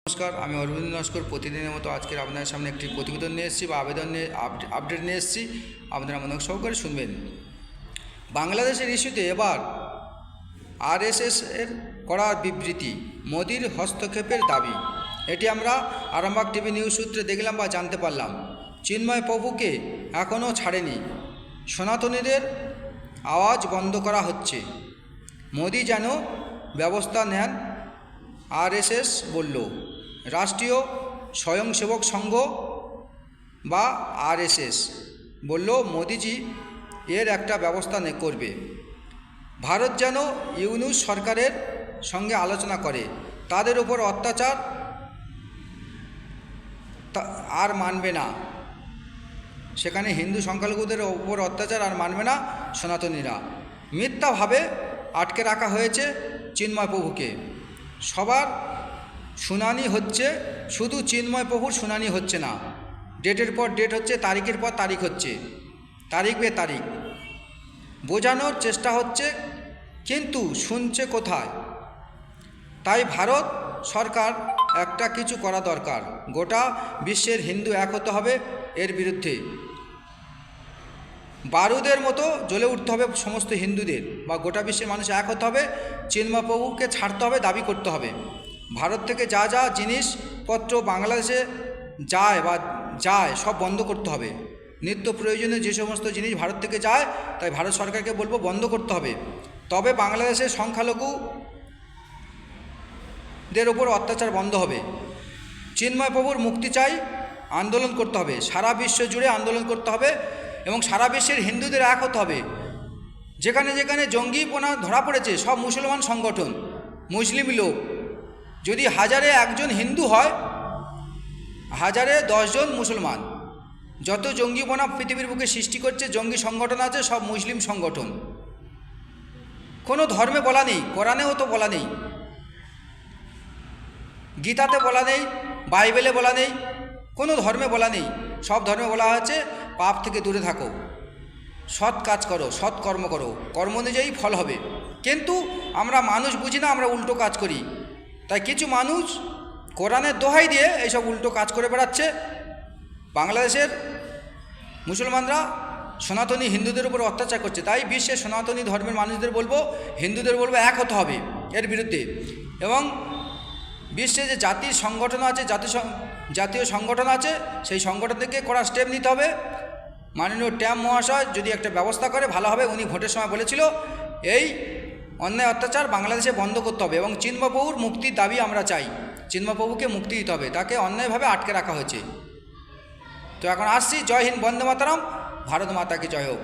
নমস্কার, আমি অরবিন্দ নস্কর। প্রতিদিনের মতো আজকের আপনাদের সামনে একটি প্রতিবেদন নিয়ে এসেছি বা আবেদন নিয়ে আপডেট নিয়ে এসেছি। আপনারা মনোযোগ সহকারে শুনবেন। বাংলাদেশের ইস্যুতে এবার আরএসএস এর করা বিবৃতি, মোদির হস্তক্ষেপের দাবি। এটি আমরা আরামবাগ টিভি নিউজ সূত্রে দেখলাম বা জানতে পারলাম। চিন্ময় প্রভুকে এখনও ছাড়েনি, সনাতনীদের আওয়াজ বন্ধ করা হচ্ছে, মোদি যেন ব্যবস্থা নেন। আরএসএস বলল, রাষ্ট্রীয় স্বয়ংসেবক সংঘ বা আরএসএস বলল মোদিজি এর একটা ব্যবস্থা করবে। ভারত যেন ইউনূস সরকারের সঙ্গে আলোচনা করে, তাদের উপর অত্যাচার আর মানবে না। সেখানে হিন্দু সংখ্যালঘুদের উপর অত্যাচার আর মানবে না সনাতনীরা। মিথ্যাভাবে আটকে রাখা হয়েছে চিন্ময় প্রভুকে। সবার শুনানি হচ্ছে, শুধু চিন্ময় প্রভুর শুনানি হচ্ছে না। ডেটের পর ডেট হচ্ছে, তারিখের পর তারিখ হচ্ছে, তারিখ বে তারিখ বোঝানোর চেষ্টা হচ্ছে, কিন্তু শুনছে কোথায়? তাই ভারত সরকার একটা কিছু করা দরকার। গোটা বিশ্বের হিন্দু এক হতে হবে এর বিরুদ্ধে। বারুদের মতো জ্বলে উঠতে হবে সমস্ত হিন্দুদের, বা গোটা বিশ্বের মানুষ এক হতে হবে। চিন্ময় প্রভুকে ছাড়তে হবে, দাবি করতে হবে। ভারত থেকে যা যা জিনিসপত্র বাংলাদেশে যায় সব বন্ধ করতে হবে। নিত্য প্রয়োজনীয় যে সমস্ত জিনিস ভারত থেকে যায়, তাই ভারত সরকারকে বলবো বন্ধ করতে হবে। তবে বাংলাদেশের সংখ্যালঘুদের ওপর অত্যাচার বন্ধ হবে। চিন্ময় প্রভুর মুক্তি চাই, আন্দোলন করতে হবে, সারা বিশ্ব জুড়ে আন্দোলন করতে হবে এবং সারা বিশ্বের হিন্দুদের এক হতে হবে। যেখানে যেখানে জঙ্গিপনা ধরা পড়েছে সব মুসলমান সংগঠন, মুসলিম লোক। যদি হাজারে একজন হিন্দু হয়, হাজারে 10 জন মুসলমান। যত জঙ্গিপনা পৃথিবীর বুকে সৃষ্টি করছে জঙ্গি সংগঠন আছে, সব মুসলিম সংগঠন। কোনো ধর্মে বলা নেই, কোরআনেও তো বলা নেই, গীতাতে বলা নেই, বাইবেলে বলা নেই, কোনো ধর্মে বলা নেই। সব ধর্মে বলা হয়েছে পাপ থেকে দূরে থাকো, সৎ কাজ করো, সৎ কর্ম করো, কর্ম অনুযায়ী ফল হবে। কিন্তু আমরা মানুষ বুঝি না, আমরা উল্টো কাজ করি। তাই কিছু মানুষ কোরআনের দোহাই দিয়ে এইসব উল্টো কাজ করে বেড়াচ্ছে। বাংলাদেশের মুসলমানরা সনাতনী হিন্দুদের উপর অত্যাচার করছে। তাই বিশ্বের সনাতনী ধর্মের মানুষদের বলবো, হিন্দুদের বলবো এক হতে হবে এর বিরুদ্ধে। এবং বিশ্বে যে জাতির সংগঠন আছে, জাতীয় সংগঠন আছে, সেই সংগঠন থেকে করা স্টেপ নিতে হবে। মাননীয় ট্যাম মহাশয় যদি একটা ব্যবস্থা করে ভালো হবে। উনি ভোটের সময় বলেছিল এই অন্যায় অত্যাচার বাংলাদেশে বন্ধ করতে হবে এবং চিন্ময় প্রভুর মুক্তির দাবি আমরা চাই। চিন্ময় প্রভুকে মুক্তি দিতে হবে, তাকে অন্যায়ভাবে আটকে রাখা হয়েছে। তো এখন আসছি। জয় হিন্দ, বন্দে মাতরম, ভারত মাতা কি জয় হোক।